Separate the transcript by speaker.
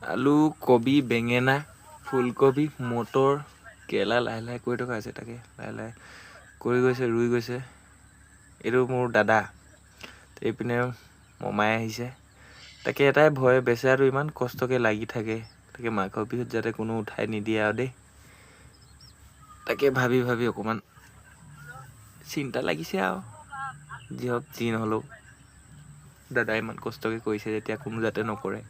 Speaker 1: আলু, কবি, বেঙেনা, ফুলকবি, মটৰ, কেৰেলা লাহে লাহে কৰি থকা হৈছে। তাকে লাহে লাহে কৰি গৈছে, ৰুই গৈছে। এইটো মোৰ দাদা। এইপিনে মমাই আহিছে। তাকে এটাই ভয়, বেচেৰাটো ইমান কষ্টকে লাগি থাকে। তাকে মাঘৰ বিহুত যাতে কোনো উঠাই নিদিয়ে আৰু দেই। তাকে ভাবি ভাবি অকমান চিন্তা লাগিছে আৰু। যি হওক যি নহলেও দাদাই ইমান কষ্টকে কৰিছে যেতিয়া কোনো যাতে নকৰে।